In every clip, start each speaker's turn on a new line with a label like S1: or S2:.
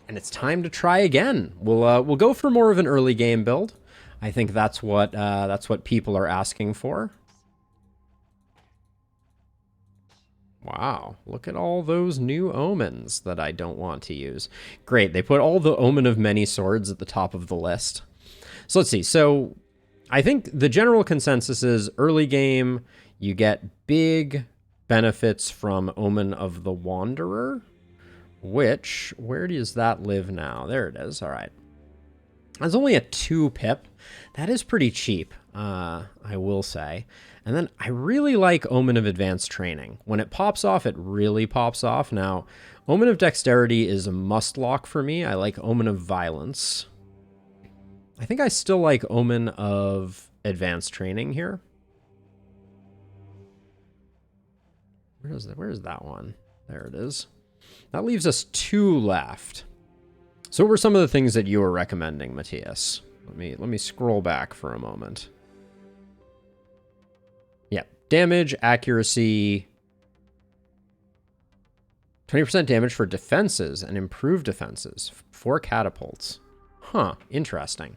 S1: And it's time to try again. We'll go for more of an early game build. I think that's what people are asking for. Wow, look at all those new omens that I don't want to use. Great, they put all the Omen of Many Swords at the top of the list. So let's see. So I think the general consensus is early game, you get big benefits from Omen of the Wanderer, which, where does that live now? There it is. All right. That's only a 2 pip. That is pretty cheap, I will say. And then I really like Omen of Advanced Training. When it pops off, it really pops off. Now, Omen of Dexterity is a must lock for me. I like Omen of Violence. I think I still like Omen of Advanced Training here. Where's that one? There it is. That leaves us 2 left. So what were some of the things that you were recommending, Matthias? Let me scroll back for a moment. Yeah, damage, accuracy, 20% damage for defenses and improved defenses, 4 catapults. Huh, interesting.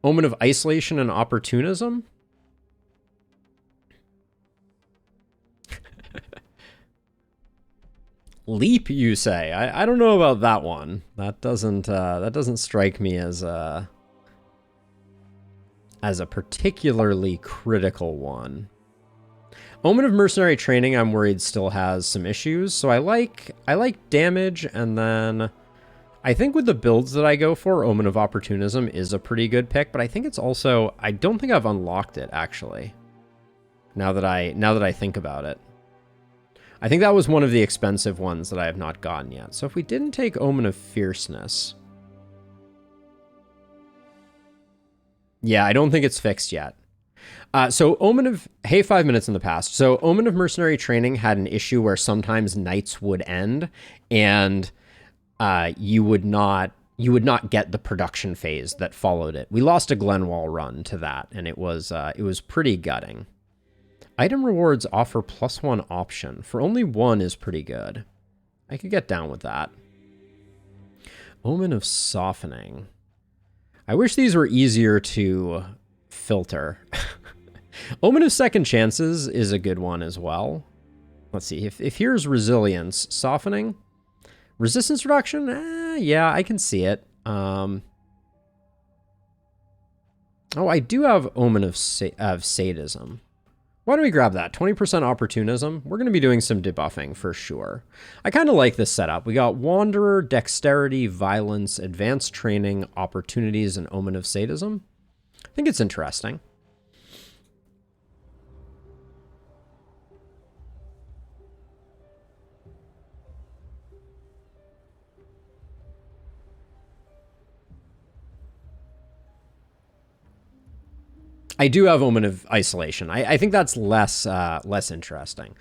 S1: Omen of Isolation and Opportunism? Leap, you say? I don't know about that one. That doesn't strike me as a particularly critical one. Omen of Mercenary Training, I'm worried still has some issues. So I like damage, and then I think with the builds that I go for, Omen of Opportunism is a pretty good pick, but I think it's also, I don't think I've unlocked it actually. Now that I think about it. I think that was one of the expensive ones that I have not gotten yet. So if we didn't take Omen of Fierceness. Yeah, I don't think it's fixed yet. So Omen of... Hey, 5 minutes in the past. So Omen of Mercenary Training had an issue where sometimes nights would end and you would not get the production phase that followed it. We lost a Glenwall run to that, and it was pretty gutting. Item rewards offer +1 option. For only 1 is pretty good. I could get down with that. Omen of Softening. I wish these were easier to filter. Omen of Second Chances is a good one as well. Let's see. If here's Resilience, Softening. Resistance Reduction? Yeah, I can see it. Oh, I do have Omen of Sadism. Why don't we grab that? 20% Opportunism. We're going to be doing some debuffing for sure. I kind of like this setup. We got Wanderer, Dexterity, Violence, Advanced Training, Opportunities, and Omen of Sadism. I think it's interesting. I do have Omen of Isolation. I think that's less interesting.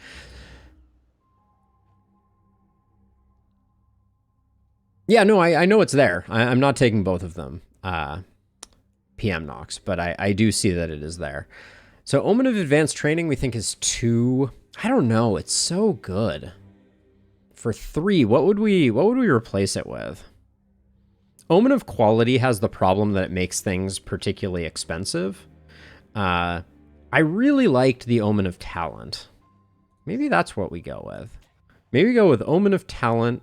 S1: Yeah, no, I know it's there. I'm not taking both of them, PM Nox, but I do see that it is there. So Omen of Advanced Training we think is 2. I don't know. It's so good. For 3, what would we replace it with? Omen of Quality has the problem that it makes things particularly expensive. I really liked the Omen of Talent. Maybe that's what we go with. Maybe we go with Omen of Talent,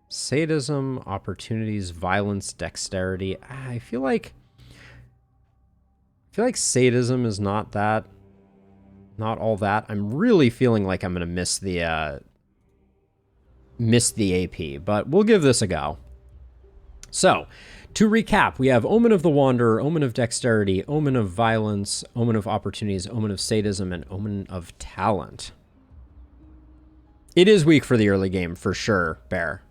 S1: Sadism, Opportunities, Violence, Dexterity. I feel like Sadism is not all that. I'm really feeling like I'm gonna miss the AP, but we'll give this a go. So, to recap, we have Omen of the Wanderer, Omen of Dexterity, Omen of Violence, Omen of Opportunities, Omen of Sadism, and Omen of Talent. It is weak for the early game, for sure, Bear.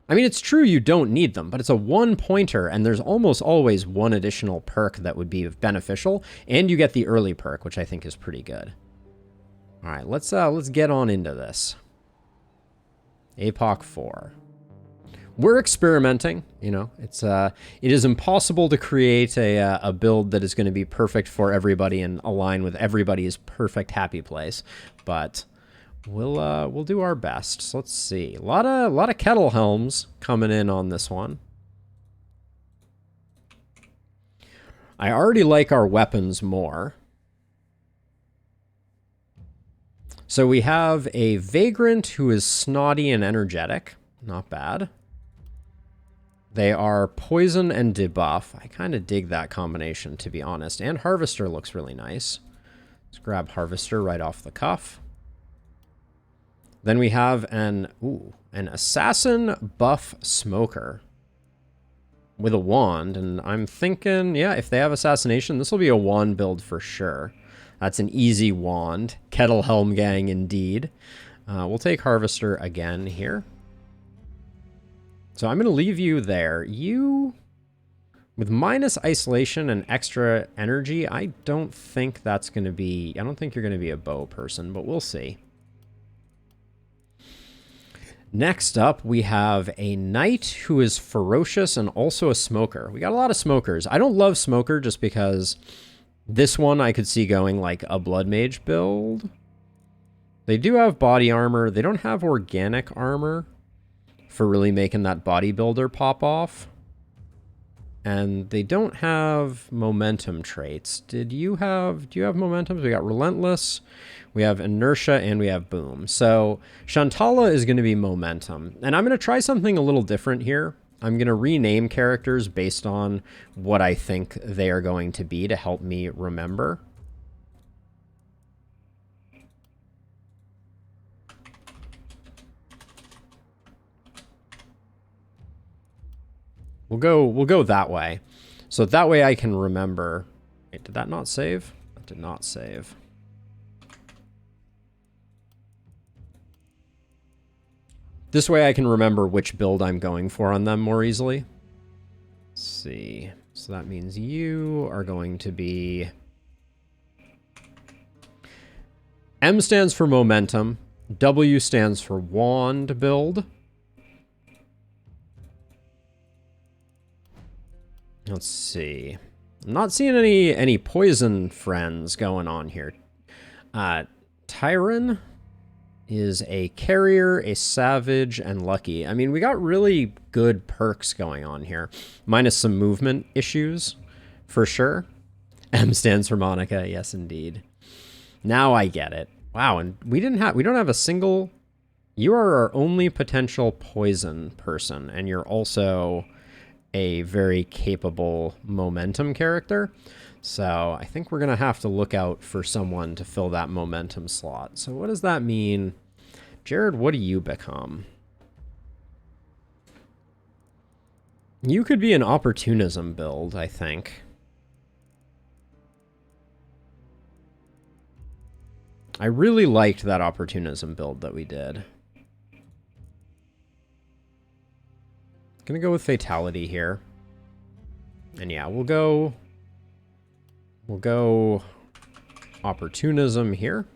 S1: I mean, it's true you don't need them, but it's a 1-pointer, and there's almost always 1 additional perk that would be beneficial, and you get the early perk, which I think is pretty good. All right, let's get on into this. APOC 4. we're experimenting. You know, it is impossible to create a build that is going to be perfect for everybody and align with everybody's perfect happy place, but we'll do our best. So let's see, a lot of kettle helms coming in on this one. I already like our weapons more. So we have a Vagrant who is snotty and energetic. Not bad. They are poison and debuff. I kind of dig that combination, to be honest. And Harvester looks really nice. Let's grab Harvester right off the cuff. Then we have an Assassin buff Smoker with a wand, and I'm thinking, yeah, if they have Assassination, this will be a wand build for sure. That's an easy wand. Kettle Helm gang indeed. We'll take Harvester again here. So I'm going to leave you there. You, with minus isolation and extra energy, I don't think that's going to be, I don't think you're going to be a bow person, but we'll see. Next up, we have a knight who is ferocious and also a smoker. We got a lot of smokers. I don't love smoker just because this one I could see going like a blood mage build. They do have body armor. They don't have organic armor for really making that bodybuilder pop off. And they don't have momentum traits. Do you have momentum? We got relentless, we have inertia, and we have boom. So Shantala is going to be momentum. And I'm going to try something a little different here. I'm going to rename characters based on what I think they are going to be to help me remember. We'll go that way. So that way I can remember. Wait, did that not save? That did not save. This way I can remember which build I'm going for on them more easily. Let's see. So that means you are going to be... M stands for momentum. W stands for wand build. Let's see. I'm not seeing any poison friends going on here. Tyron is a carrier, a savage, and lucky. I mean, we got really good perks going on here, minus some movement issues, for sure. M stands for Monica. Yes, indeed. Now I get it. Wow, and we don't have a single. You are our only potential poison person, and you're also a very capable momentum character. So I think we're going to have to look out for someone to fill that momentum slot. So what does that mean? Jared, what do you become? You could be an opportunism build, I think. I really liked that opportunism build that we did. Gonna go with fatality here. And yeah, we'll go opportunism here.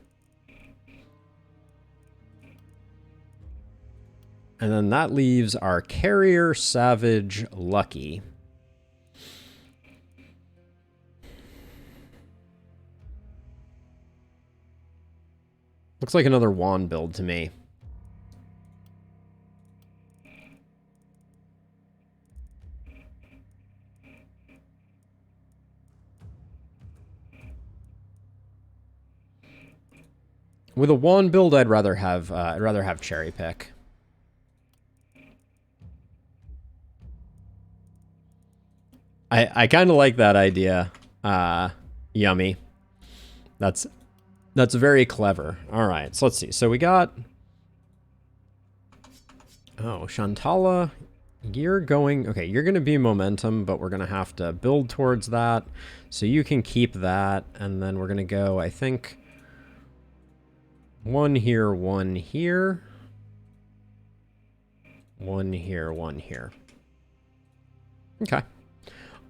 S1: And then that leaves our carrier, savage, lucky. Looks like another wand build to me. With a wand build, I'd rather have cherry pick. I kind of like that idea. Yummy. That's very clever. All right, so let's see. So we got... Oh, Shantala, you're going... Okay, you're going to be momentum, but we're going to have to build towards that. So you can keep that, and then we're going to go, I think... One here, one here. One here, one here. Okay.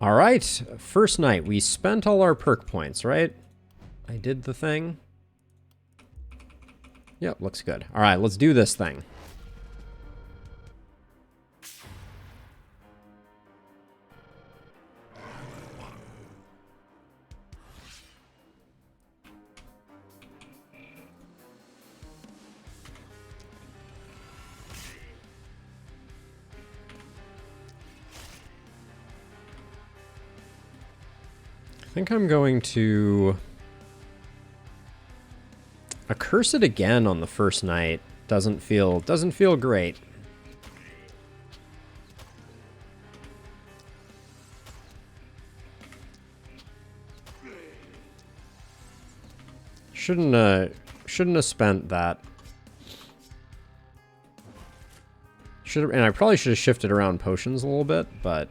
S1: All right. First night. We spent all our perk points, right? I did the thing. Yep, looks good. All right, let's do this thing. think I'm going to curse it again on the first night. Doesn't feel great. Shouldn't have spent that. And I probably should have shifted around potions a little bit, but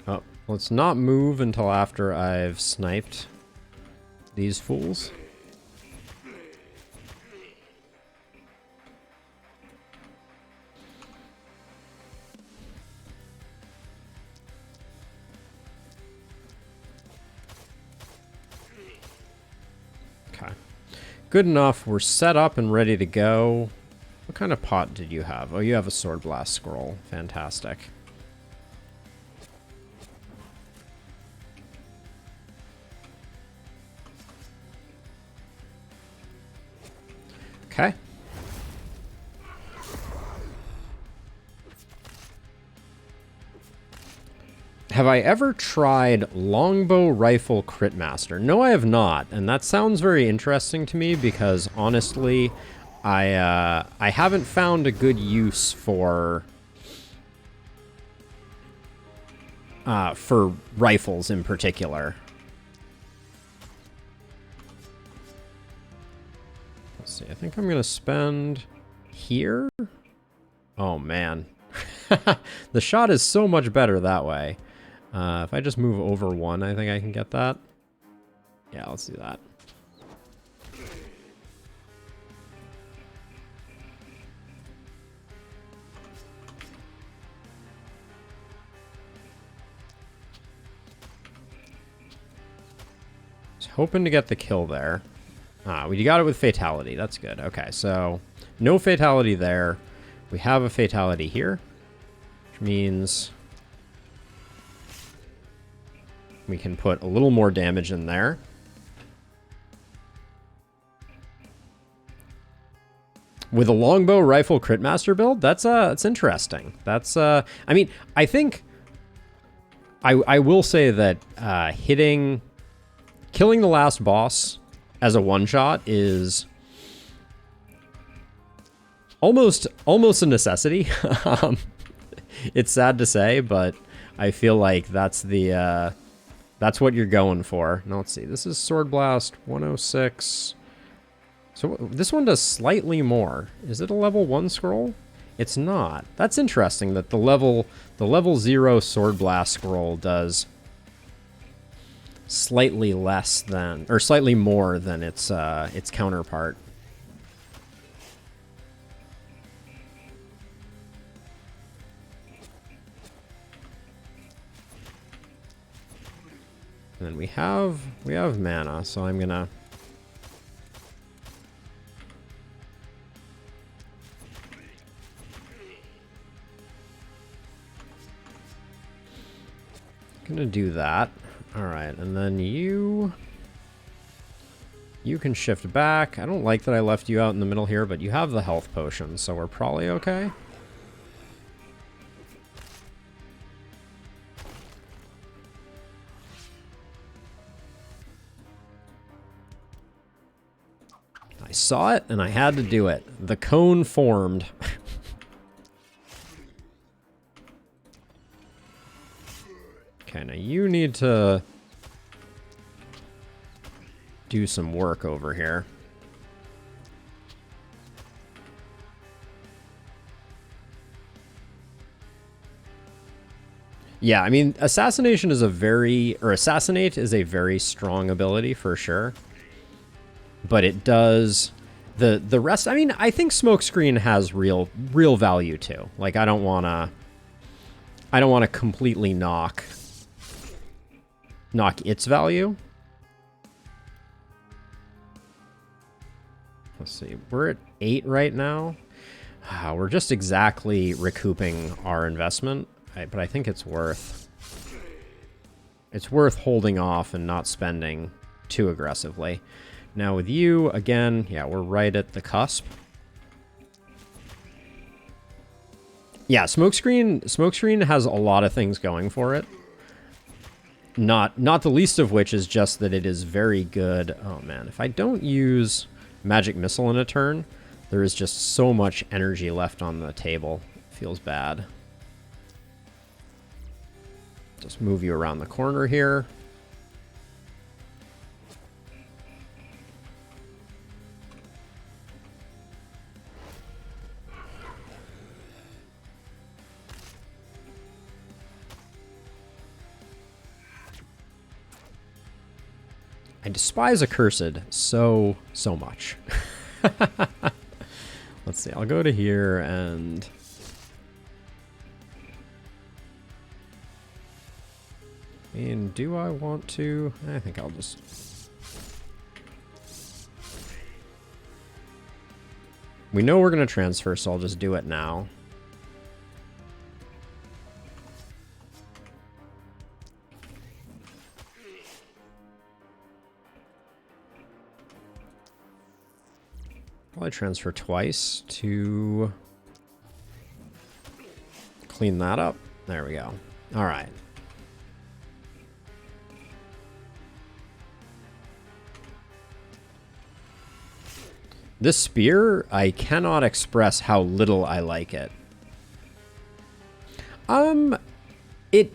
S1: oh, let's not move until after I've sniped these fools. Good enough. We're set up and ready to go. What kind of pot did you have? Oh, you have a sword blast scroll. Fantastic. Okay. Have I ever tried longbow rifle crit master? No, I have not, and that sounds very interesting to me because honestly, I haven't found a good use for rifles in particular. Let's see. I think I'm gonna spend here. Oh man, the shot is so much better that way. If I just move over one, I think I can get that. Yeah, let's do that. Just hoping to get the kill there. We got it with fatality. That's good. Okay, so no fatality there. We have a fatality here, which means we can put a little more damage in there. With a longbow rifle crit master build, that's interesting. That's I mean, I think I will say that killing the last boss as a one shot is almost a necessity. It's sad to say, but I feel like that's what you're going for. Now let's see. This is Sword Blast 106. So this one does slightly more. Is it a level 1 scroll? It's not. That's interesting that the level 0 Sword Blast scroll does slightly less than, or slightly more than its counterpart. And then we have mana, so I'm gonna do that. All right, and then you can shift back. I don't like that I left you out in the middle here, but you have the health potion, so we're probably okay. I saw it, and I had to do it. The cone formed. Okay, now you need to do some work over here. Yeah, I mean, assassinate is a very strong ability for sure. But it does the rest. I mean, I think Smokescreen has real value too. Like, I don't wanna completely knock its value. Let's see, we're at 8 right now. We're just exactly recouping our investment, but I think it's worth holding off and not spending too aggressively. Now with you, again, yeah, we're right at the cusp. Yeah, Smokescreen has a lot of things going for it. Not the least of which is just that it is very good. Oh man, if I don't use Magic Missile in a turn, there is just so much energy left on the table. It feels bad. Just move you around the corner here. I despise Accursed so much. Let's see, I'll go to here and... And do I want to? I think I'll just... We know we're going to transfer, so I'll just do it now. Probably transfer twice to clean that up. There we go. All right. This spear, I cannot express how little I like it. It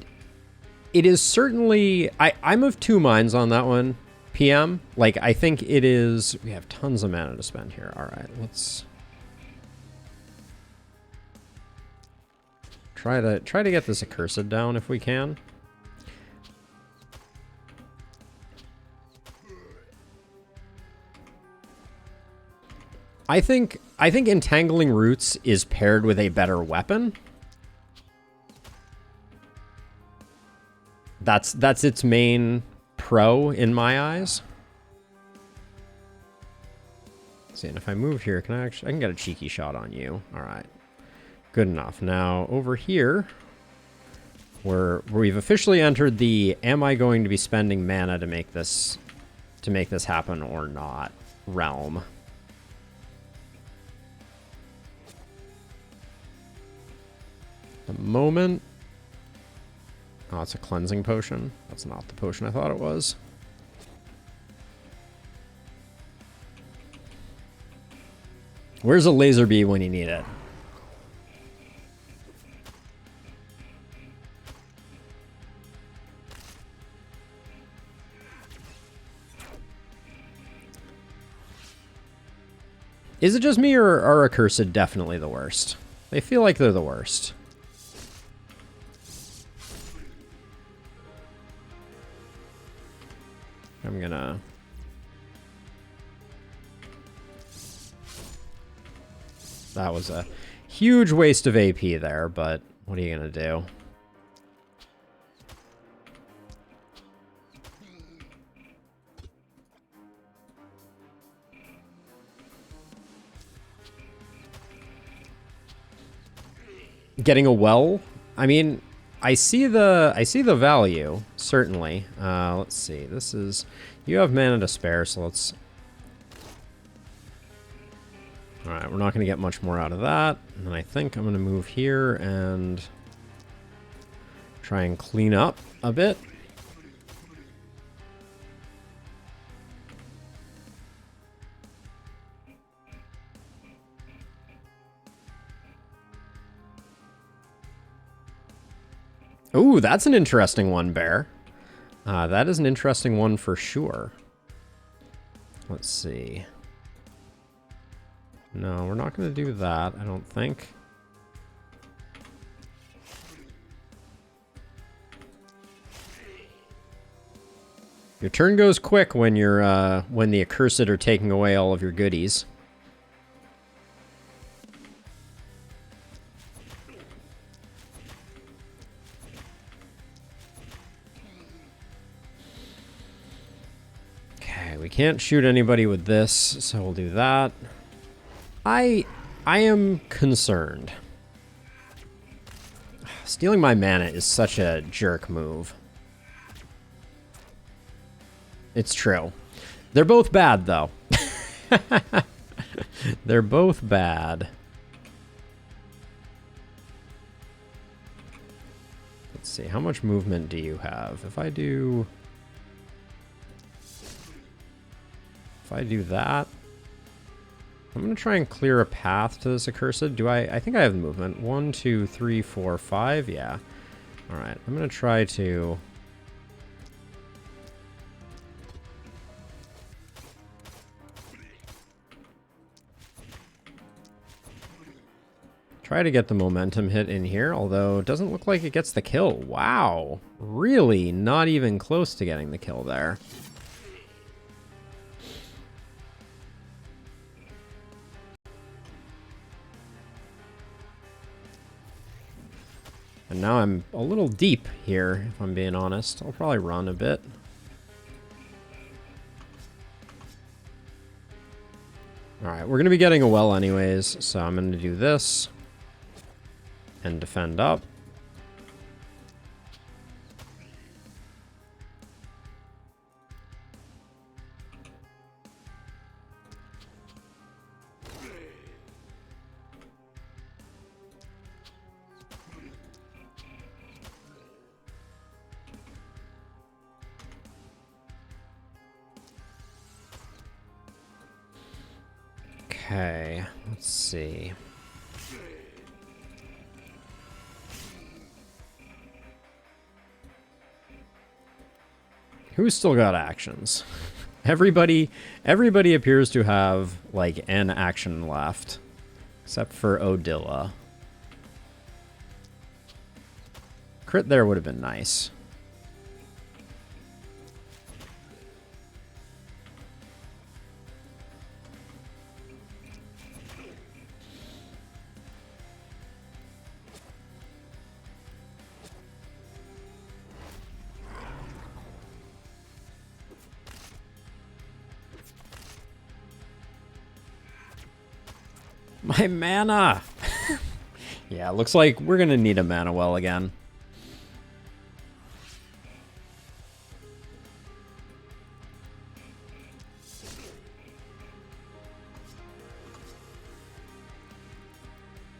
S1: is certainly... I'm of two minds on that one, PM. Like, I think it is... We have tons of mana to spend here. All right, let's... Try to get this Accursed down if we can. I think Entangling Roots is paired with a better weapon. That's its main pro in my eyes. Let's see, and if I move here, I can get a cheeky shot on you. All right, good enough. Now over here, we've officially entered the "Am I going to be spending mana to make this happen or not?" realm. The moment. Oh, it's a cleansing potion. That's not the potion I thought it was. Where's a laser bee when you need it? Is it just me, or are Accursed definitely the worst? They feel like they're the worst. I'm gonna... That was a huge waste of AP there, but what are you gonna do? Getting a well? I mean... I see the value, certainly. Let's see. This is... You have mana to spare, so let's... Alright, we're not going to get much more out of that. And then I think I'm going to move here and... try and clean up a bit. Ooh, that's an interesting one, Bear. That is an interesting one for sure. Let's see. No, we're not going to do that, I don't think. Your turn goes quick when you're when the Accursed are taking away all of your goodies. We can't shoot anybody with this, so we'll do that. I am concerned. Stealing my mana is such a jerk move. It's true. They're both bad, though. They're both bad. Let's see, how much movement do you have? If I do that, I'm gonna try and clear a path to this accursed. I think I have the movement. 1, 2, 3, 4, 5. Yeah. All right. I'm gonna try to. Try to get the momentum hit in here, although it doesn't look like it gets the kill. Wow. Really not even close to getting the kill there. And now I'm a little deep here, if I'm being honest. I'll probably run a bit. Alright, we're going to be getting a well anyways, so I'm going to do this. And defend up. Okay, let's see. Who's still got actions? Everybody appears to have like an action left, except for Odila. Crit there would have been nice. My mana! Yeah, looks like we're gonna need a mana well again.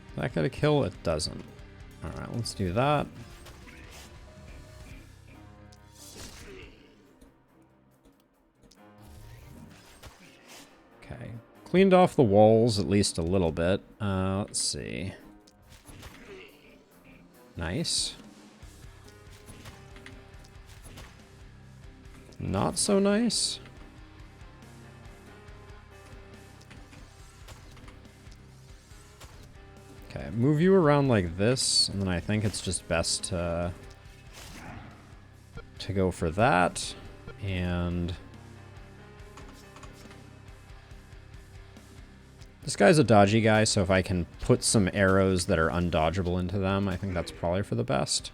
S1: Does that get a kill? It doesn't. Alright, let's do that. Okay. Cleaned off the walls at least a little bit. Let's see. Nice. Not so nice. Okay, move you around like this, and then I think it's just best to go for that, and this guy's a dodgy guy, so if I can put some arrows that are undodgeable into them, I think that's probably for the best.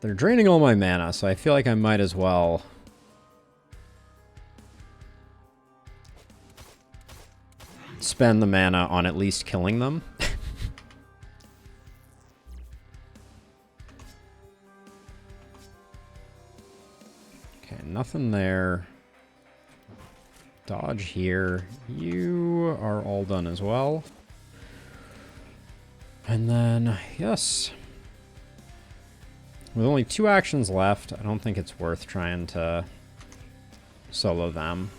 S1: They're draining all my mana, so I feel like I might as well spend the mana on at least killing them. Okay, nothing there. Dodge here. You are all done as well. And then, yes. With only 2 actions left, I don't think it's worth trying to solo them.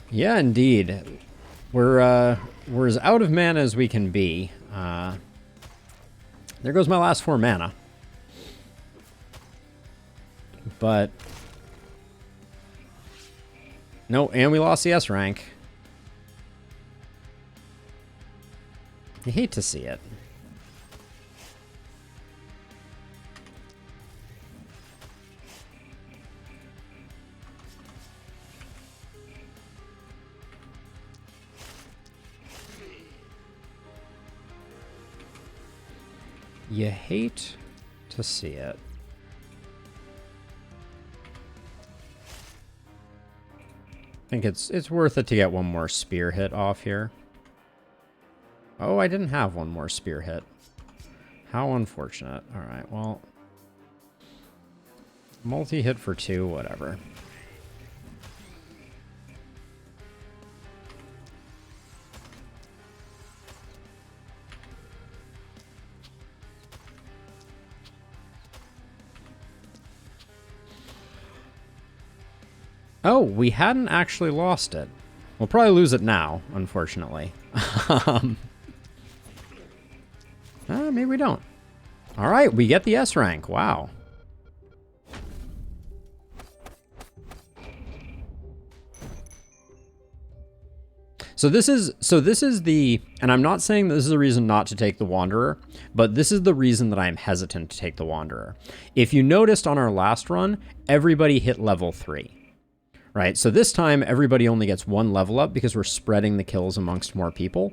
S1: Yeah, indeed. We're as out of mana as we can be. There goes my last 4 mana. But no, and we lost the S rank. You hate to see it. You hate to see it. I think it's worth it to get one more spear hit off here. Oh, I didn't have one more spear hit. How unfortunate. All right, well, Multi-hit for 2, whatever. Oh, we hadn't actually lost it. We'll probably lose it now, unfortunately. Maybe we don't. All right, we get the S rank. Wow. So this is the, and I'm not saying this is the reason not to take the Wanderer, but this is the reason that I'm hesitant to take the Wanderer. If you noticed on our last run, everybody hit level 3. Right, so this time everybody only gets 1 level up because we're spreading the kills amongst more people,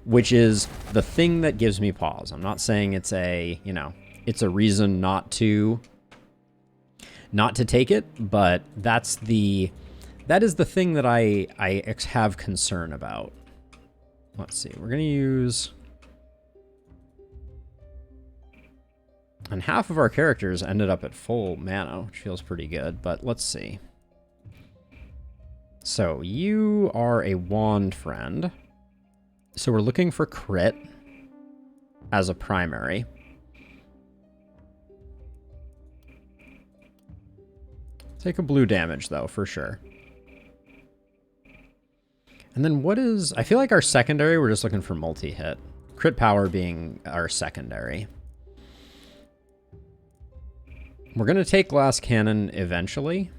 S1: which is the thing that gives me pause. I'm not saying it's a, you know, it's a reason not to take it, but that is the thing that I have concern about. Let's see, we're gonna use, and half of our characters ended up at full mana, which feels pretty good, but let's see. So you are a wand friend. So we're looking for crit as a primary. Take a blue damage though, for sure. And then what is, I feel like our secondary, we're just looking for multi-hit. Crit power being our secondary. We're going to take glass cannon eventually.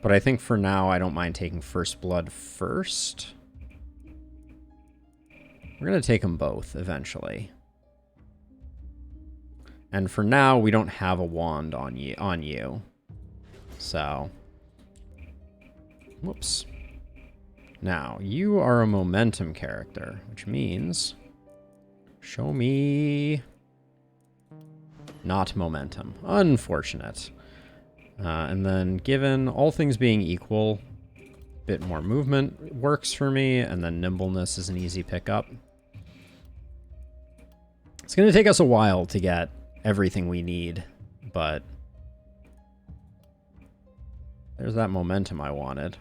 S1: But I think for now, I don't mind taking first blood first. We're going to take them both eventually. And for now, we don't have a wand on you. So, whoops. Now, you are a momentum character, which means show me not momentum. Unfortunate. And then given all things being equal, a bit more movement works for me, and then nimbleness is an easy pickup. It's going to take us a while to get everything we need, but there's that momentum I wanted.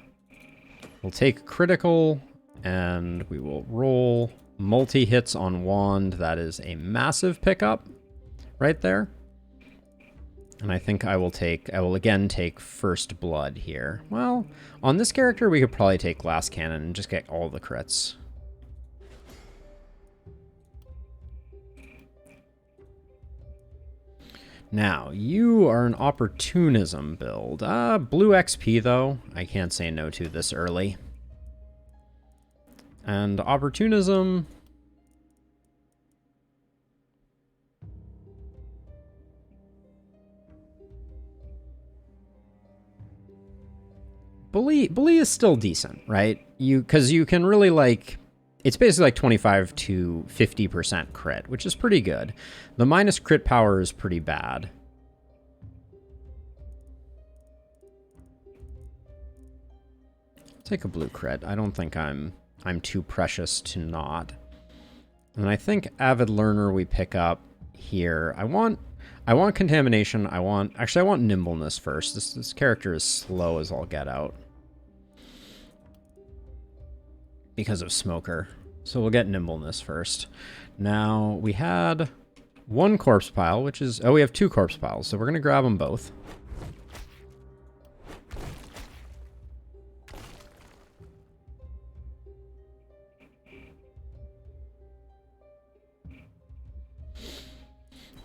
S1: We'll take critical, and we will roll multi-hits on wand. That is a massive pickup right there. And I think I will again take first blood here. Well, on this character, we could probably take glass cannon and just get all the crits. Now, you are an opportunism build. Blue XP, though, I can't say no to this early. And opportunism... Bully is still decent, right? Because you can really, like, it's basically like 25 to 50% crit, which is pretty good. The minus crit power is pretty bad. Take a blue crit. I don't think I'm too precious to not. And I think Avid Learner we pick up here. I want contamination. I want nimbleness first. This character is slow as all get out because of Smoker. So we'll get nimbleness first. Now we had 1 corpse pile, which is, oh, we have 2 corpse piles. So we're going to grab them both.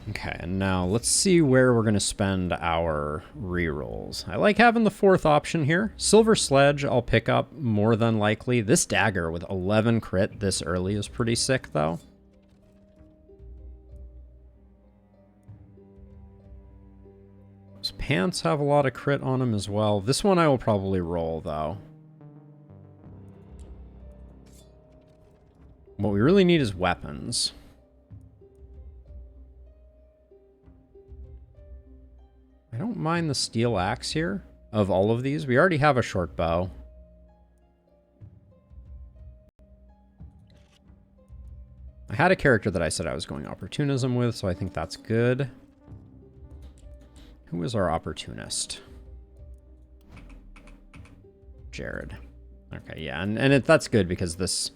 S1: Okay, and now let's see where we're going to spend our rerolls. I like having the 4th option here. Silver Sledge I'll pick up more than likely. This dagger with 11 crit this early is pretty sick, though. Those pants have a lot of crit on them as well. This one I will probably roll, though. What we really need is weapons. I don't mind the steel axe here of all of these. We already have a short bow. I had a character that I said I was going opportunism with, so I think that's good. Who is our opportunist? Jared. Okay, yeah, and that's good because this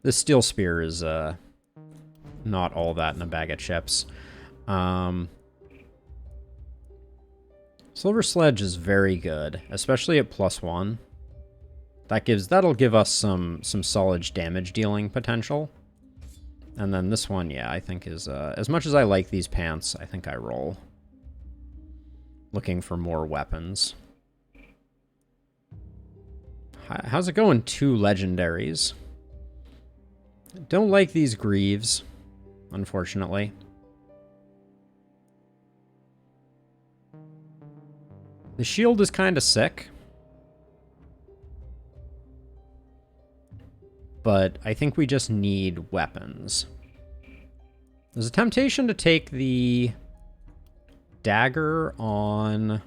S1: steel spear is not all that in a bag of chips. Silver Sledge is very good, especially at +1. That'll give us some solid damage dealing potential. And then this one, yeah, I think is as much as I like these pants, I think I roll. Looking for more weapons. How's it going? 2 legendaries. Don't like these greaves, unfortunately. The shield is kind of sick. But I think we just need weapons. There's a temptation to take the dagger on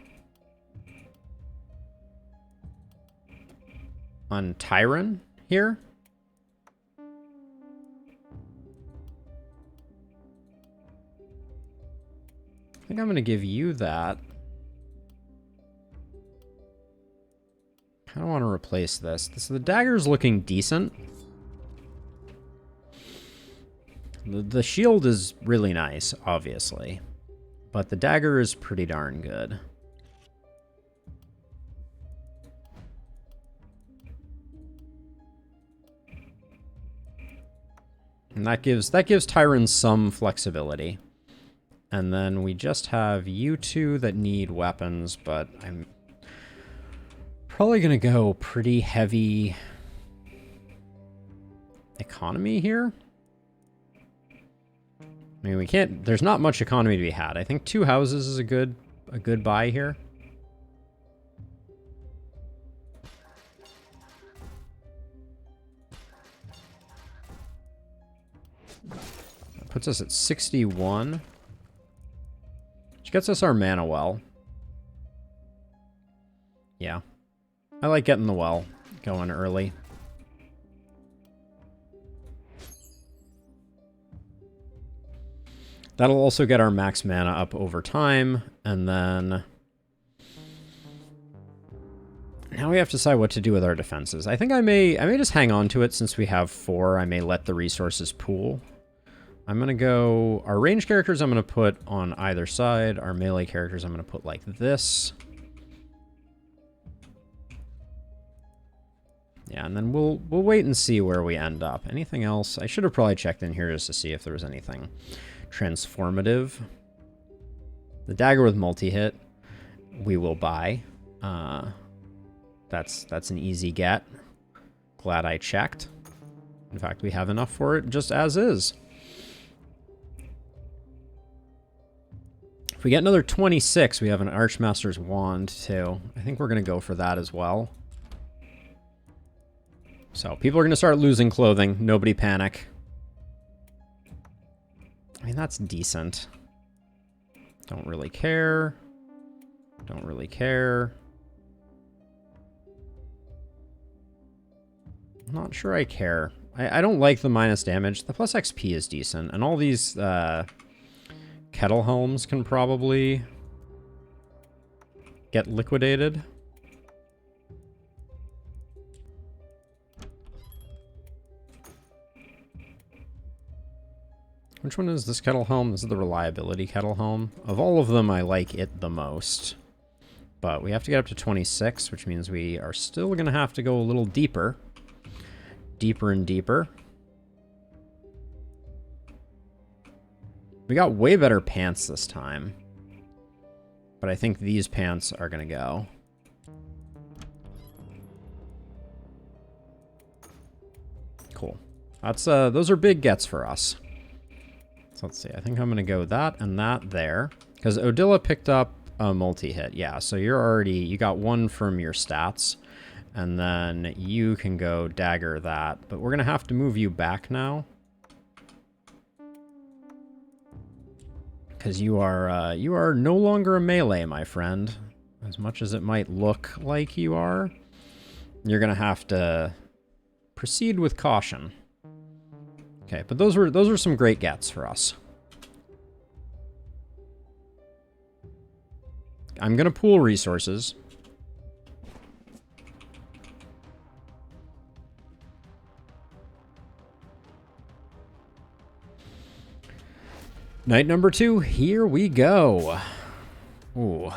S1: Tyron here. I think I'm going to give you that. I don't want to replace this. The dagger's looking decent. The shield is really nice, obviously. But the dagger is pretty darn good. And that gives Tyron some flexibility. And then we just have you two that need weapons, but I'm probably going to go pretty heavy economy here. I mean, we can't... There's not much economy to be had. I think 2 houses is a good buy here. That puts us at 61. Which gets us our mana well. Yeah. I like getting the well going early. That'll also get our max mana up over time, and then now we have to decide what to do with our defenses. I think I may just hang on to it since we have 4. I may let the resources pool. I'm gonna go our range characters. I'm gonna put on either side. Our melee characters I'm gonna put like this. Yeah, and then we'll wait and see where we end up. Anything else? I should have probably checked in here just to see if there was anything transformative. The dagger with multi-hit we will buy. That's an easy get. Glad I checked. In fact, we have enough for it just as is. If we get another 26, we have an Archmaster's Wand too. I think we're going to go for that as well. So people are going to start losing clothing. Nobody panic. I mean, that's decent. Don't really care. Don't really care. I'm not sure I care. I don't like the minus damage. The plus XP is decent. And all these kettle helms can probably get liquidated. Which one is this kettle helm? This is the reliability kettle helm. Of all of them, I like it the most. But we have to get up to 26, which means we are still going to have to go a little deeper. Deeper and deeper. We got way better pants this time. But I think these pants are going to go. Cool. That's those are big gets for us. So let's see. I think I'm going to go that and that there. Because Odila picked up a multi-hit. Yeah, so you got 1 from your stats. And then you can go dagger that. But we're going to have to move you back now. Because you are no longer a melee, my friend. As much as it might look like you are. You're going to have to proceed with caution. Okay, but those were some great gets for us. I'm going to pool resources. Night number 2, here we go. Ooh.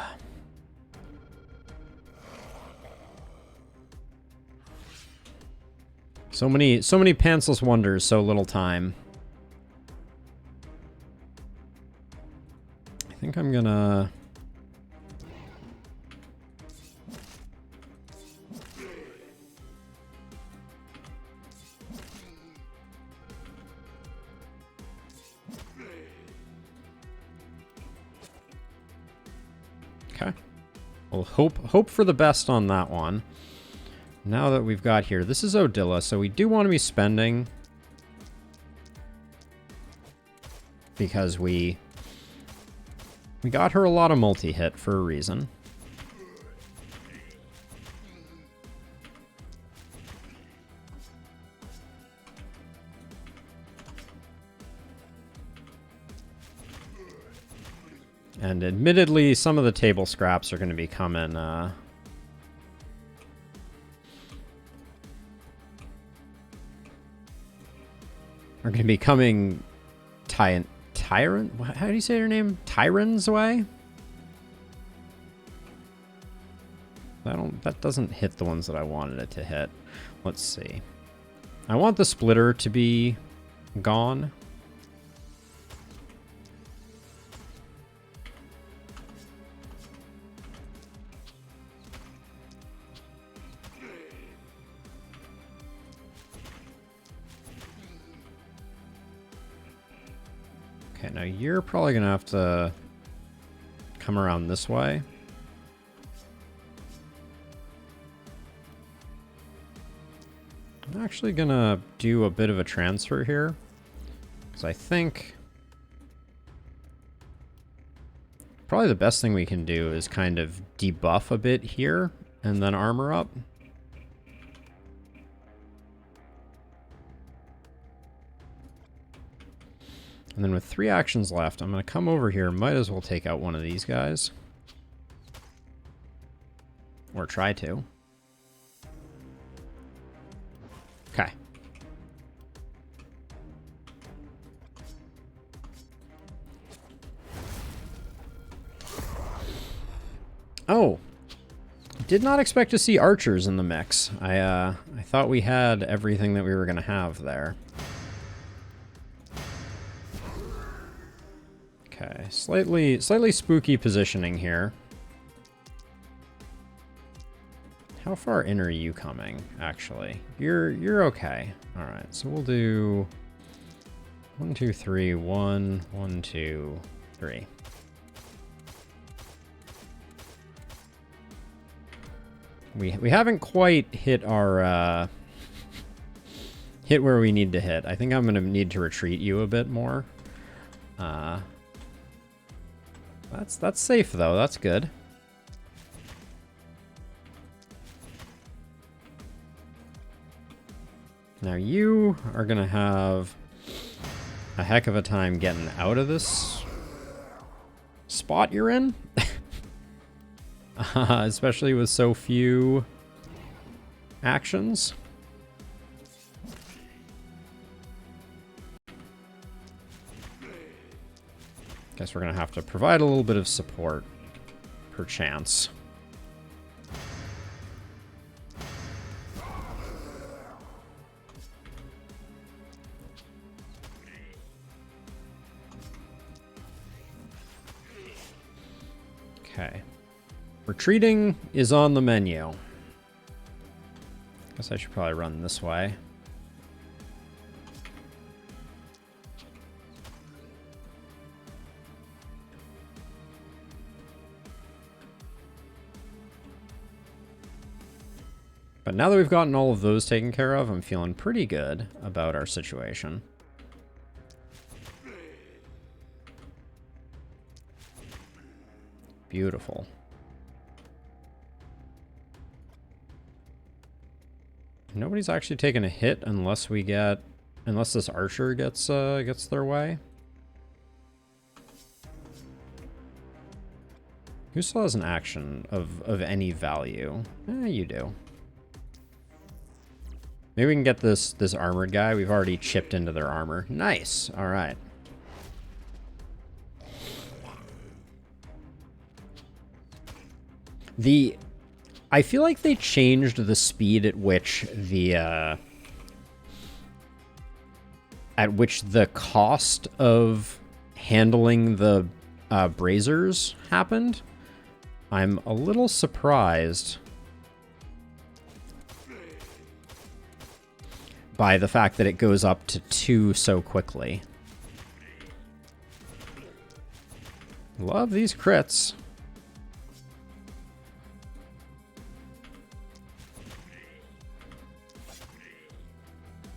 S1: So many pantsless wonders, so little time. I think I'm gonna... Okay. We'll hope for the best on that one. Now that we've got here, this is Odila, so we do want to be spending because we got her a lot of multi-hit for a reason. And admittedly, some of the table scraps are going to be coming, are going to be coming Tyrant? How do you say her name? Tyron's way? That doesn't hit the ones that I wanted it to hit. Let's see. I want the splitter to be gone. Okay, now you're probably going to have to come around this way. I'm actually going to do a bit of a transfer here, because I think probably the best thing we can do is kind of debuff a bit here and then armor up. And then with 3 actions left, I'm going to come over here. Might as well take out one of these guys. Or try to. Okay. Oh. Did not expect to see archers in the mix. I thought we had everything that we were going to have there. Okay, slightly spooky positioning here. How far in are you coming, actually? You're okay. All right, so we'll do 1, 2, 3, 1, 1, 2, 3. We haven't quite hit our hit where we need to hit. I think I'm gonna need to retreat you a bit more. That's safe though. That's good. Now you are gonna have a heck of a time getting out of this spot you're in. Especially with so few actions. Guess we're gonna have to provide a little bit of support, perchance. Okay. Retreating is on the menu. Guess I should probably run this way. But now that we've gotten all of those taken care of, I'm feeling pretty good about our situation. Beautiful. Nobody's actually taken a hit unless this archer gets their way. Who still has an action of any value? You do. Maybe we can get this armored guy. We've already chipped into their armor. Nice. All right. I feel like they changed the speed at which the cost of handling the braziers happened. I'm a little surprised by the fact that it goes up to 2 so quickly. Love these crits.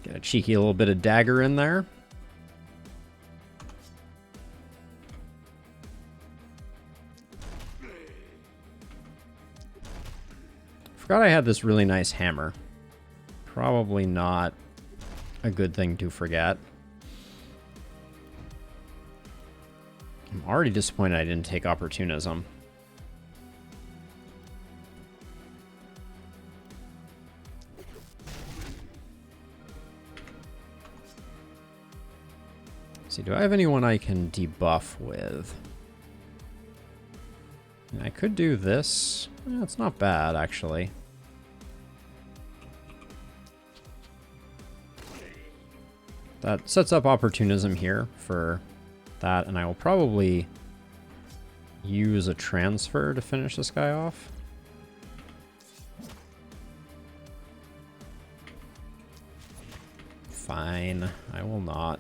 S1: Get a cheeky little bit of dagger in there. Forgot I had this really nice hammer. Probably not a good thing to forget. I'm already disappointed I didn't take opportunism. See, do I have anyone I can debuff with? I could do this. It's not bad, actually. That sets up opportunism here for that, and I will probably use a transfer to finish this guy off. Fine, I will not.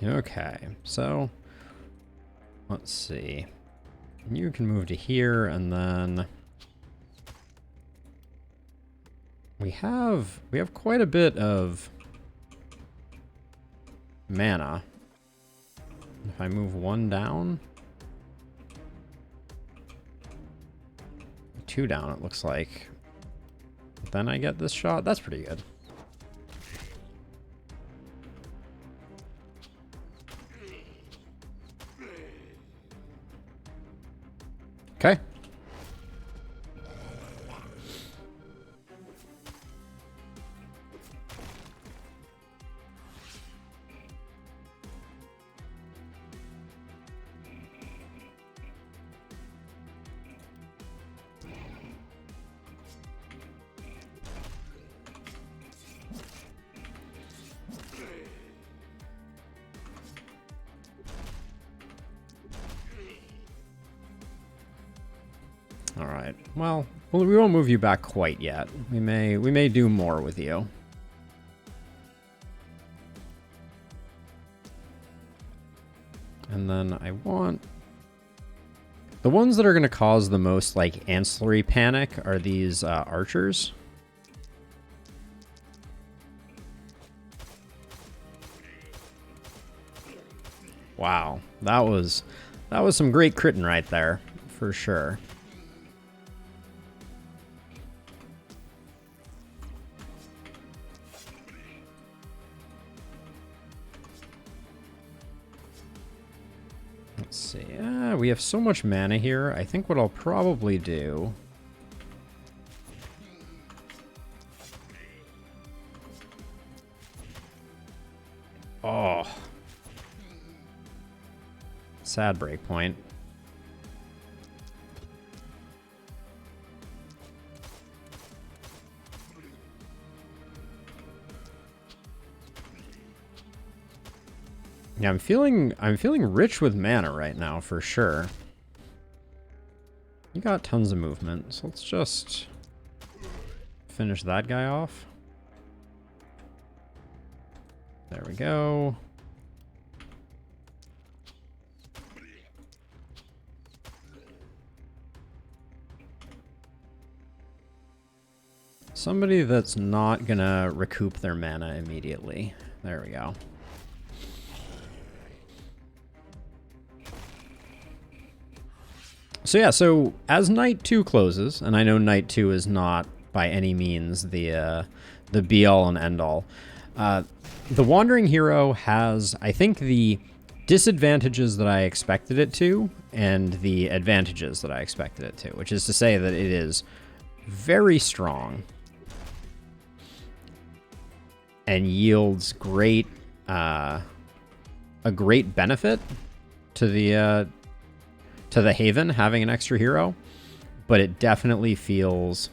S1: Okay, so let's see. You can move to here, and then we have quite a bit of mana. If I move 1 down, 2 down, it looks like. Then I get this shot. That's pretty good. Okay. All right. Well, we won't move you back quite yet. We may do more with you. And then I want the ones that are going to cause the most like ancillary panic are these archers. Wow, that was some great critting right there, for sure. Let's see. We have so much mana here. I think what I'll probably do... Oh. Sad breakpoint. Yeah, I'm feeling rich with mana right now for sure. You got tons of movement, so let's just finish that guy off. There we go. Somebody that's not gonna recoup their mana immediately. There we go. So yeah, so as Night 2 closes, and I know Night 2 is not by any means the be-all and end-all. The Wandering Hero has, I think, the disadvantages that I expected it to, and the advantages that I expected it to, which is to say that it is very strong and yields great a great benefit to the Haven having an extra hero, but it definitely feels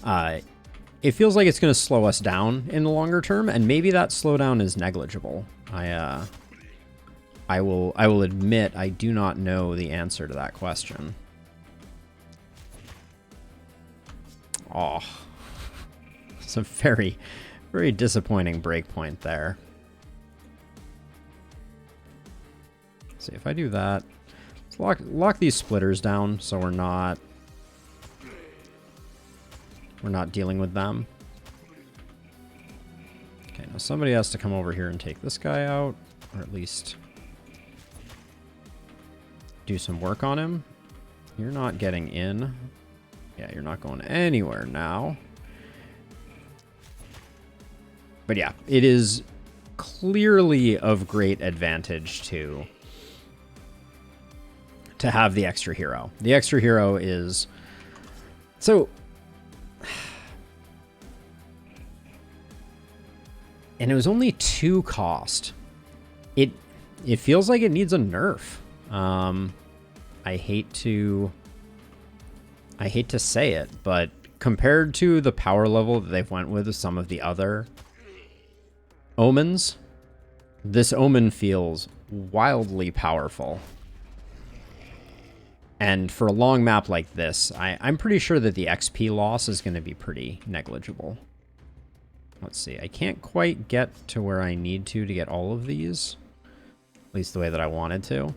S1: it feels like it's going to slow us down in the longer term, and maybe that slowdown is negligible. I will admit I do not know the answer to that question. Oh, it's a very, very disappointing breakpoint there. Let's see if I do that. Let's lock these splitters down so we're not dealing with them. Okay, now somebody has to come over here and take this guy out, or at least do some work on him. You're not getting in. Yeah, you're not going anywhere now. But yeah, it is clearly of great advantage to have the extra hero. The extra hero is... So... And it was only 2 cost. It feels like it needs a nerf. I hate to say it, but compared to the power level that they've went with some of the other omens, this omen feels wildly powerful. And for a long map like this, I'm pretty sure that the XP loss is going to be pretty negligible. Let's see, I can't quite get to where I need to get all of these. At least the way that I wanted to.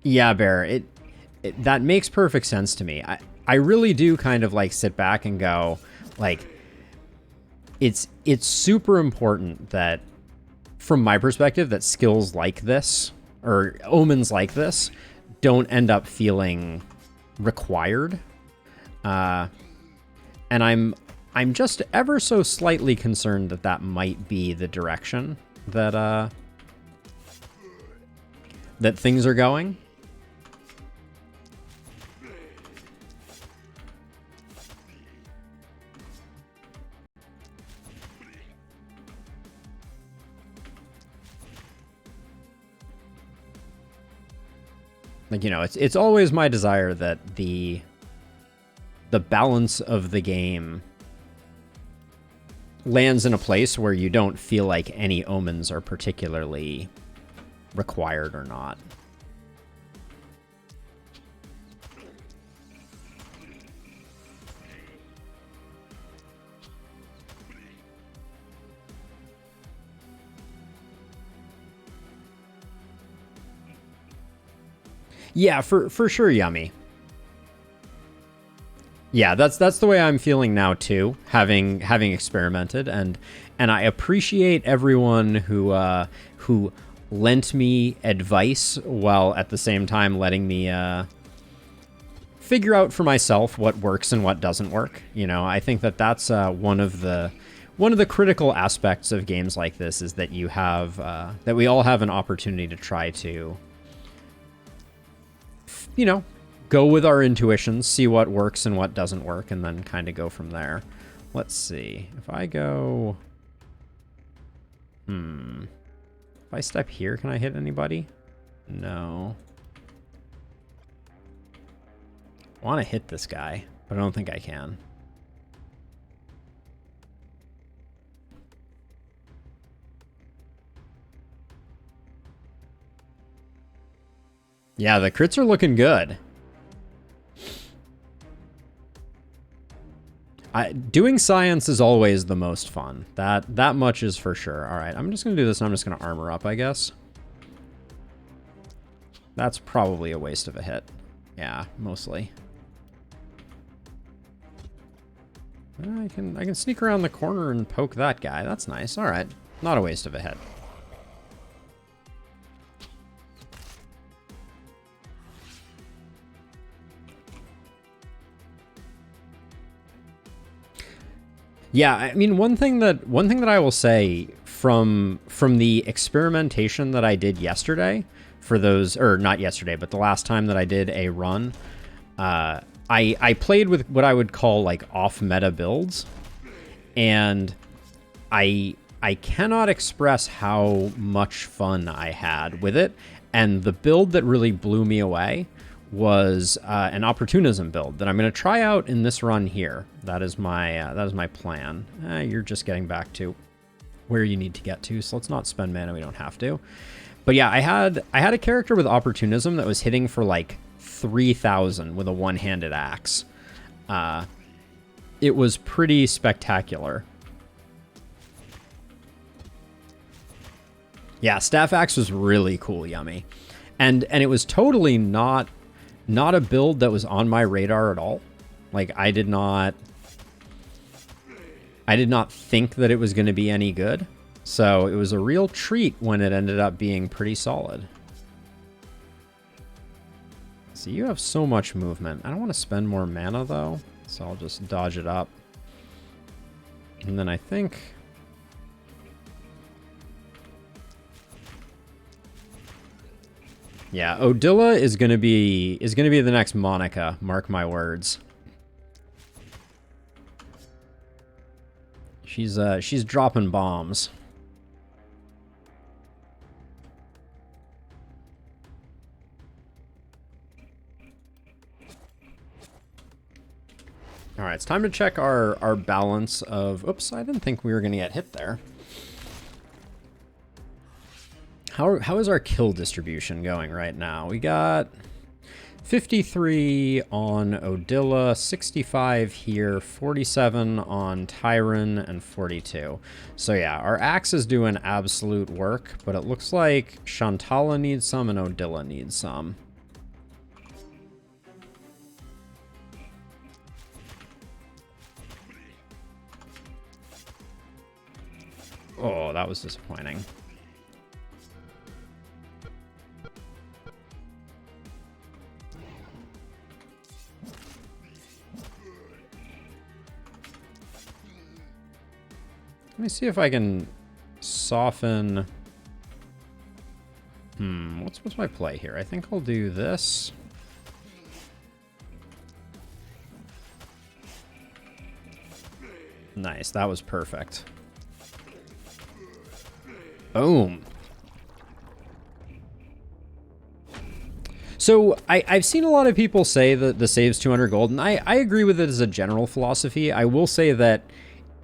S1: Yeah, Bear, that makes perfect sense to me. I really do kind of like sit back and go, like, it's super important that, from my perspective, that skills like this, or omens like this, don't end up feeling required. And I'm just ever so slightly concerned that that might be the direction that that things are going. Like, you know, it's always my desire that the balance of the game lands in a place where you don't feel like any omens are particularly required or not. Yeah, for sure, Yummy. Yeah, that's the way I'm feeling now too, having experimented, and I appreciate everyone who lent me advice while at the same time letting me figure out for myself what works and what doesn't work. You know, I think that that's one of the critical aspects of games like this, is that you have that we all have an opportunity to try to, you know, go with our intuitions, see what works and what doesn't work, and then kind of go from there. Let's see. If I go... If I step here, can I hit anybody? No. I want to hit this guy, but I don't think I can. Yeah, the crits are looking good. Doing science is always the most fun. That much is for sure. All right, I'm just going to do this, and I'm just going to armor up, I guess. That's probably a waste of a hit. Yeah, mostly. I can sneak around the corner and poke that guy. That's nice. All right, not a waste of a hit. Yeah, I mean, one thing that I will say from the experimentation that I did yesterday, for those, or not yesterday, but the last time that I did a run, I played with what I would call like off meta builds, and I cannot express how much fun I had with it. And the build that really blew me away was an opportunism build that I'm going to try out in this run here. That is my plan. You're just getting back to where you need to get to, so let's not spend mana we don't have to. But yeah, I had a character with opportunism that was hitting for like 3,000 with a one-handed axe. It was pretty spectacular. Yeah, staff axe was really cool, Yummy, and it was totally not a build that was on my radar at all. Like I did not think that it was going to be any good, so it was a real treat when it ended up being pretty solid. So you have so much movement. I don't want to spend more mana though, so I'll just dodge it up, and then I think. Yeah, Odila is gonna be the next Monica. Mark my words. She's dropping bombs. All right, it's time to check our balance of. Oops, I didn't think we were gonna get hit there. How is our kill distribution going right now? We got 53 on Odila, 65 here, 47 on Tyron, and 42. So yeah, our axe is doing absolute work, but it looks like Shantala needs some and Odila needs some. Oh, that was disappointing. Let me see if I can soften. What's my play here? I think I'll do this. Nice, that was perfect. Boom. So I've seen a lot of people say that the save's 200 gold, and I agree with it as a general philosophy. I will say that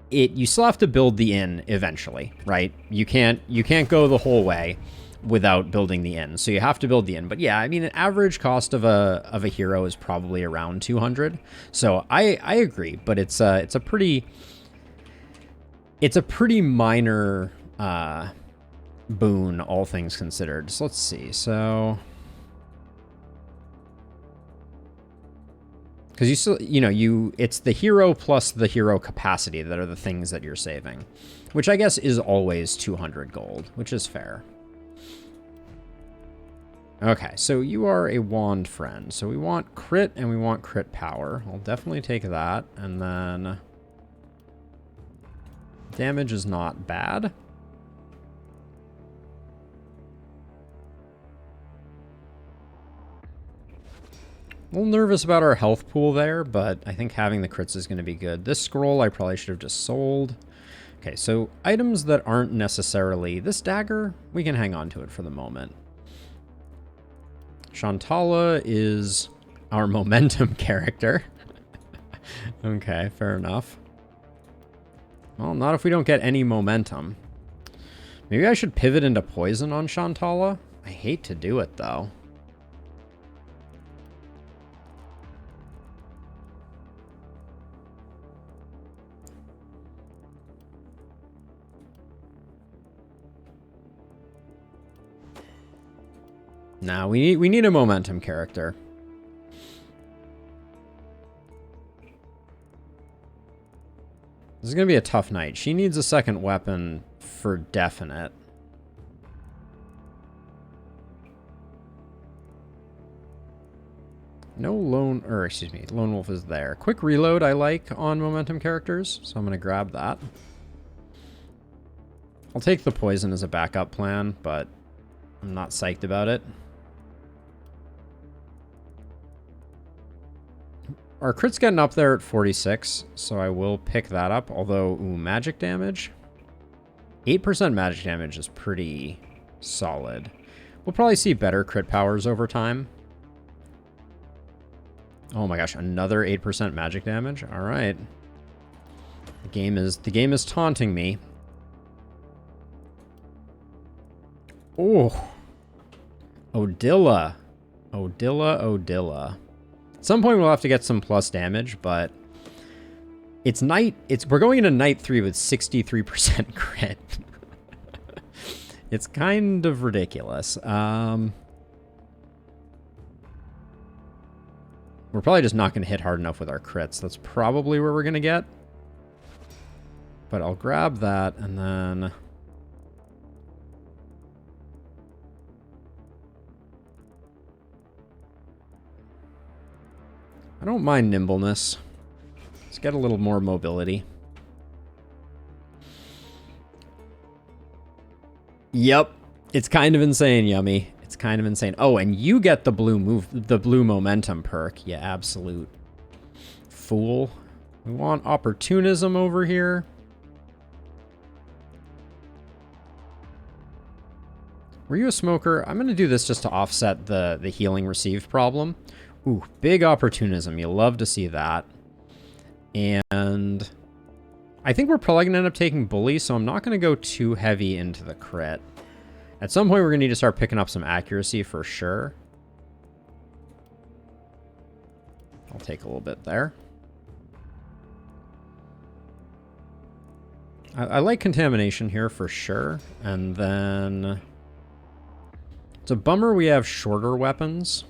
S1: you still have to build the inn eventually, right? You can't go the whole way without building the inn. So you have to build the inn. But yeah, I mean, an average cost of a hero is probably around 200. So I agree, but it's a pretty minor boon, all things considered. So let's see. So because you still, it's the hero plus the hero capacity that are the things that you're saving, which I guess is always 200 gold, which is fair. Okay, so you are a wand friend. So we want crit and we want crit power. I'll definitely take that. And then damage is not bad. A little nervous about our health pool there, but I think having the crits is going to be good. This scroll I probably should have just sold. Okay, so items that aren't necessarily... This dagger, we can hang on to it for the moment. Shantala is our momentum character. Okay, fair enough. Well, not if we don't get any momentum. Maybe I should pivot into poison on Shantala. I hate to do it, though. Nah, we need a momentum character. This is gonna be a tough night. She needs a second weapon for definite. No lone, or excuse me, lone wolf is there. Quick reload I like on momentum characters, so I'm going to grab that. I'll take the poison as a backup plan, but I'm not psyched about it. Our crit's getting up there at 46, so I will pick that up, although, ooh, magic damage. 8% magic damage is pretty solid. We'll probably see better crit powers over time. Oh my gosh, another 8% magic damage? Alright. The game is taunting me. Oh. Odilla. Odilla. At some point we'll have to get some plus damage, but it's we're going into night 3 with 63% crit. It's kind of ridiculous. We're probably just not going to hit hard enough with our crits. That's probably where we're going to get. But I'll grab that and then... I don't mind nimbleness. Let's get a little more mobility. Yep. It's kind of insane, Yummy. It's kind of insane. Oh, and you get the blue momentum perk. You absolute fool. We want opportunism over here. Were you a smoker? I'm going to do this just to offset the healing received problem. Ooh, big opportunism. You love to see that. And I think we're probably going to end up taking bully, so I'm not going to go too heavy into the crit. At some point, we're going to need to start picking up some accuracy for sure. I'll take a little bit there. I like contamination here for sure. And then... it's a bummer we have shorter weapons.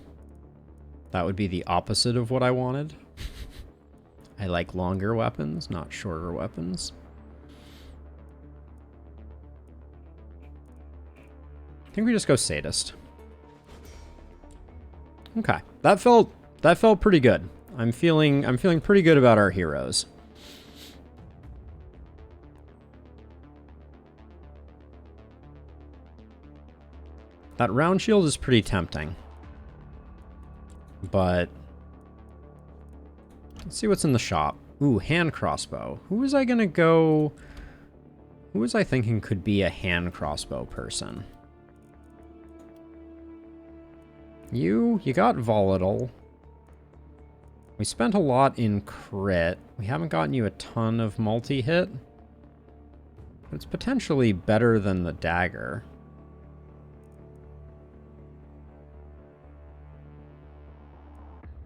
S1: That would be the opposite of what I wanted. I like longer weapons, not shorter weapons. I think we just go sadist. Okay, that felt pretty good. I'm feeling pretty good about our heroes. That round shield is pretty tempting. But let's see what's in the shop. Ooh, hand crossbow. Who was I gonna go? Who was I thinking could be a hand crossbow person? You got volatile. We spent a lot in crit. We haven't gotten you a ton of multi-hit. But it's potentially better than the dagger.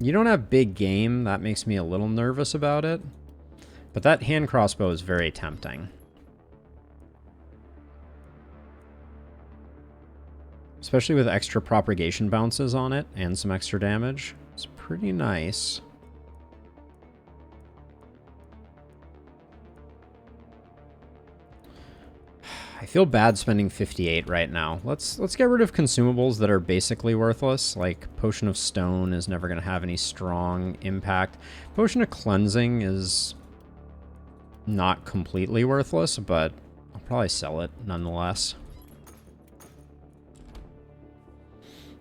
S1: You don't have big game. That makes me a little nervous about it. But that hand crossbow is very tempting. Especially with extra propagation bounces on it and some extra damage. It's pretty nice. I feel bad spending 58 right now. Let's get rid of consumables that are basically worthless. Like Potion of Stone is never going to have any strong impact. Potion of Cleansing is not completely worthless, but I'll probably sell it nonetheless.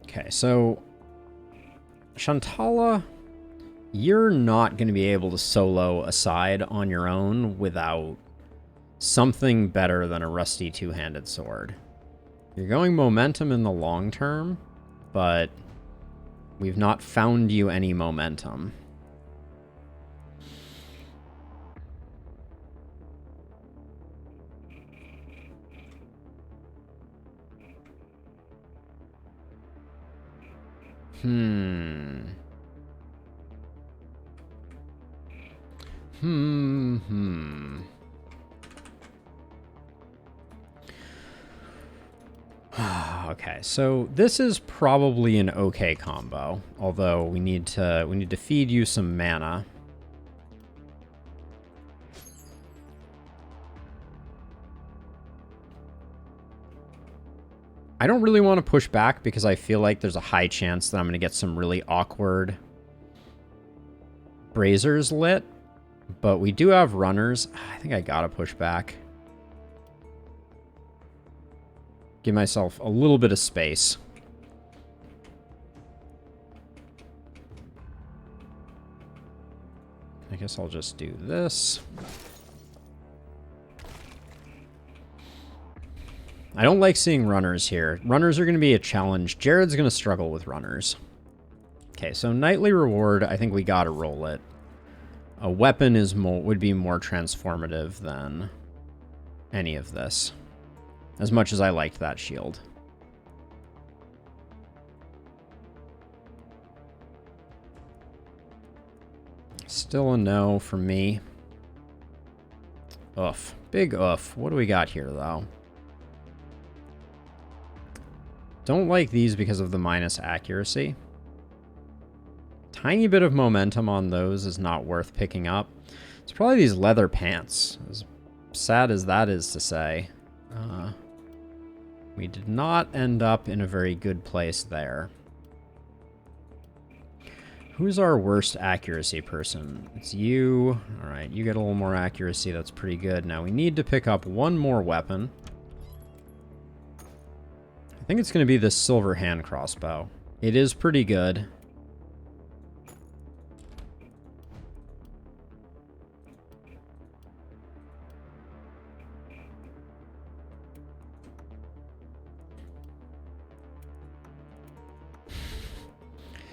S1: Okay, so Shantala, you're not going to be able to solo a side on your own without something better than a rusty two-handed sword. You're going momentum in the long term, but we've not found you any momentum. Okay, so this is probably an okay combo, although we need to feed you some mana. I don't really want to push back because I feel like there's a high chance that I'm going to get some really awkward Brazer's lit, but we do have runners. I think I gotta push back. Give myself a little bit of space. I guess I'll just do this. I don't like seeing runners here. Runners are going to be a challenge. Jared's going to struggle with runners. Okay, so nightly reward, I think we got to roll it. A weapon is would be more transformative than any of this. As much as I liked that shield. Still a no for me. Oof. Big oof. What do we got here, though? Don't like these because of the minus accuracy. Tiny bit of momentum on those is not worth picking up. It's probably these leather pants. As sad as that is to say. We did not end up in a very good place there. Who's our worst accuracy person? It's you. All right, you get a little more accuracy. That's pretty good. Now we need to pick up one more weapon. I think it's going to be the silver hand crossbow. It is pretty good.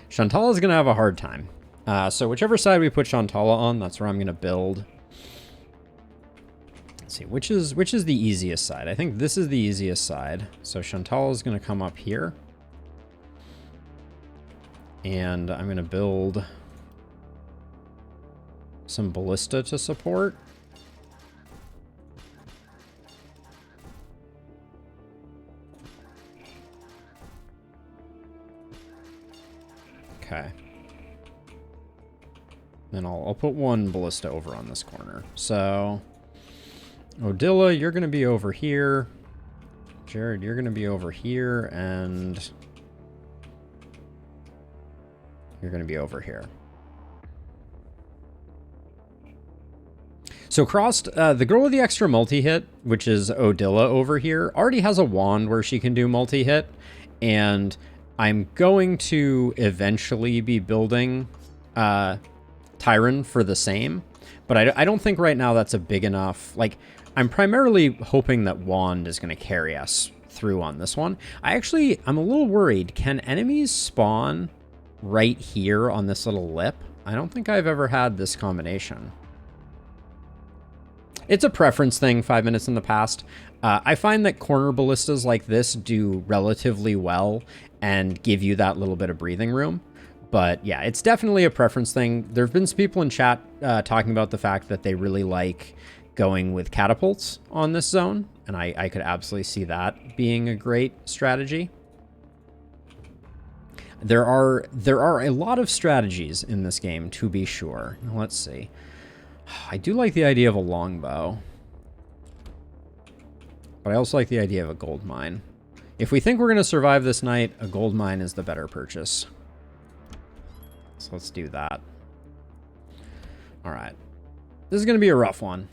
S1: Shantala's going to have a hard time. So whichever side we put Shantala on, that's where I'm going to build. Let's see, which is the easiest side? I think this is the easiest side. So Shantala is going to come up here. And I'm going to build some ballista to support. Okay. Then I'll put one ballista over on this corner. So, Odila, you're going to be over here. Jared, you're going to be over here. And you're going to be over here. So crossed, the girl with the extra multi-hit, which is Odila over here, already has a wand where she can do multi-hit. And I'm going to eventually be building Tyron for the same, but I don't think right now that's a big enough, like, I'm primarily hoping that Wand is going to carry us through on this one. I'm a little worried. Can enemies spawn right here on this little lip? I don't think I've ever had this combination. It's a preference thing, 5 minutes in the past. I find that corner ballistas like this do relatively well and give you that little bit of breathing room. But yeah, it's definitely a preference thing. There have been some people in chat talking about the fact that they really like going with catapults on this zone. And I could absolutely see that being a great strategy. There are a lot of strategies in this game, to be sure. Now, let's see. I do like the idea of a longbow. But I also like the idea of a gold mine. If we think we're going to survive this night, a gold mine is the better purchase. So let's do that. All right. This is going to be a rough one.